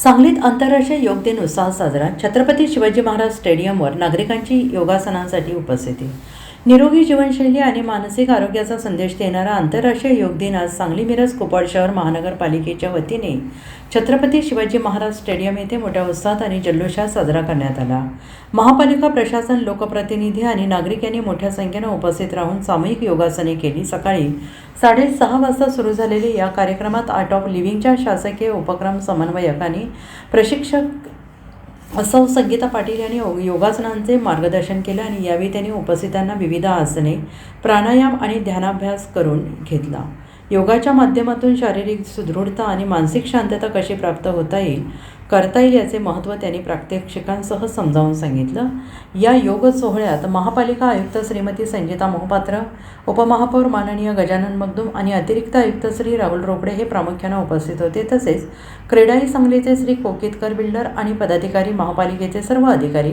सांगलीत आंतरराष्ट्रीय योग दिन उत्साहात साजरा. छत्रपती शिवाजी महाराज स्टेडियमवर नागरिकांची योगासनांसाठी उपस्थिती. निरोगी जीवनशैली आणि मानसिक आरोग्याचा संदेश देणारा आंतरराष्ट्रीय योग दिन आज सांगली मिरज कुपवाड शहर महानगरपालिकेच्या वतीने छत्रपती शिवाजी महाराज स्टेडियम येथे मोठ्या उत्साहात आणि जल्लोषात साजरा करण्यात आला. महापालिका प्रशासन, लोकप्रतिनिधी आणि नागरिक यांनी मोठ्या संख्येने उपस्थित राहून सामूहिक योगासने केली. सकाळी 6:30 वाजता सुरू झालेल्या या कार्यक्रमात आर्ट ऑफ लिव्हिंगच्या शासकीय उपक्रम समन्वयक आणि प्रशिक्षक सौ संगीता पाटील यांनी योगासनांचे मार्गदर्शन केले आणि यावेळी त्यांनी उपस्थितांना विविध आसने, प्राणायाम आणि ध्यानाभ्यास करून घेतला. योगाच्या माध्यमातून शारीरिक सुदृढता आणि मानसिक शांतता कशी प्राप्त करता येईल याचे महत्त्व त्यांनी प्रात्यक्षिकांसह समजावून सांगितलं. या योग सोहळ्यात महापालिका आयुक्त श्रीमती संगीता मोहपात्र, उपमहापौर माननीय गजानन मगदूम आणि अतिरिक्त आयुक्त श्री राहुल रोकडे हे प्रामुख्याने उपस्थित होते. तसेच क्रेडाई सांगलीचे श्री कोकितकर बिल्डर आणि पदाधिकारी, महापालिकेचे सर्व अधिकारी,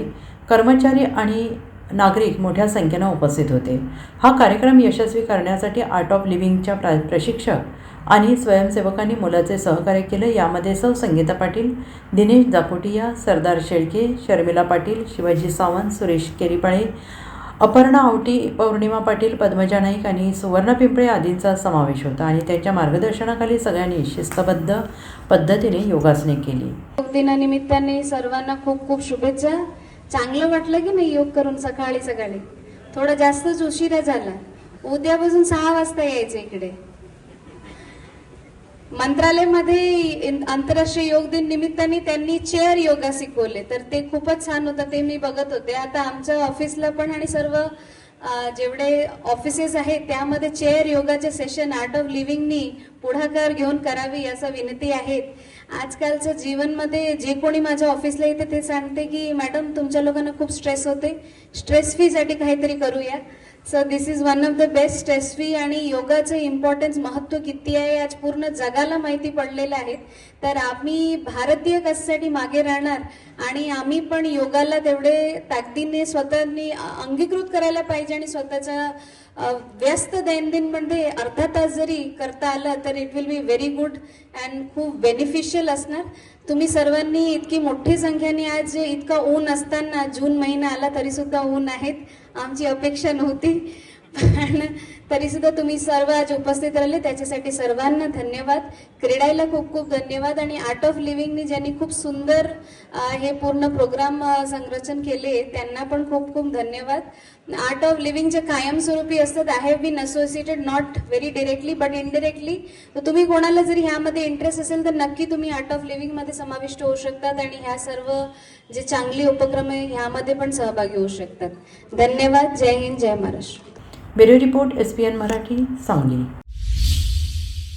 कर्मचारी आणि नागरिक मोठ्या संख्येने उपस्थित होते. हा कार्यक्रम यशस्वी करण्यासाठी आर्ट ऑफ लिव्हिंगच्या प्रशिक्षक आणि स्वयंसेवकांनी मोलाचे सहकार्य केले. यामध्ये सौ संगीता पाटील, दिनेश जाकोटिया, सरदार शेळके, शर्मिला पाटील, शिवाजी सावंत, सुरेश केरीपाळे, अपर्णा आवटी, पौर्णिमा पाटील, पद्मजा नाईक आणि सुवर्ण पिंपळे आदींचा समावेश होता आणि त्यांच्या मार्गदर्शनाखाली सगळ्यांनी शिस्तबद्ध पद्धतीने योगासने केली. योग दिनानिमित्ताने सर्वांना खूप खूप शुभेच्छा. चांगलं वाटलं की नाही योग करून? सकाळी थोडा जास्तच उशिरा झाला. उद्यापासून 6 वाजता यायचं इकडे. मंत्रालयामध्ये आंतरराष्ट्रीय योग दिन निमित्ताने त्यांनी चेअर योगा शिकवले, तर ते खूपच छान होतं. ते मी बघत होते. आता आमच्या ऑफिसला पण आणि सर्व जेवढे ऑफिसेस आहेत त्यामध्ये चेअर योगाचे सेशन आर्ट ऑफ लिव्हिंगनी पुढाकार घेऊन करावी असं विनंती आहेत. आजकालच्या जीवनमध्ये जे कोणी माझ्या ऑफिसला येते ते सांगते की मॅडम तुमच्या लोकांना खूप स्ट्रेस होते, स्ट्रेस फ्री साठी काहीतरी करूया. So this is one of the best stress free. आणि योगाचं इम्पॉर्टन्स, महत्त्व किती आहे आज पूर्ण जगाला माहिती पडलेलं आहे. तर आम्ही भारतीय कशासाठी मागे राहणार आणि आम्ही पण योगाला तेवढे ताकदीने स्वतःनी अंगीकृत करायला पाहिजे आणि स्वतःच्या व्यस्त दैनंदिनमध्ये अर्धा तास जरी करता आलं तर it will be very good and खूप बेनिफिशियल असणार. तुम्ही सर्वांनी इतकी मोठी संख्येने आज इतका ऊन असताना, जून महिना आला तरी सुद्धा ऊन आहेत, आमची अपेक्षा नव्हती पण तरी सुद्धा तुम्ही सर्व आज उपस्थित राहिले त्याच्यासाठी सर्वांना धन्यवाद. क्रीडाईला खूप खूप धन्यवाद आणि आर्ट ऑफ लिव्हिंगनी ज्यांनी खूप सुंदर हे पूर्ण प्रोग्राम संरचन केले त्यांना पण खूप खूप धन्यवाद. आर्ट ऑफ लिव्हिंग जे कायमस्वरूपी असतात, I have been associated not very directly but indirectly. तर तुम्ही कोणाला जरी ह्यामध्ये इंटरेस्ट असेल तर नक्की तुम्ही आर्ट ऑफ लिव्हिंग मध्ये समाविष्ट होऊ शकतात आणि ह्या सर्व जे चांगले उपक्रम आहे ह्यामध्ये पण सहभागी होऊ शकतात. धन्यवाद. जय हिंद, जय Maharashtra. Bureau report, SPN Marathi, Sangli.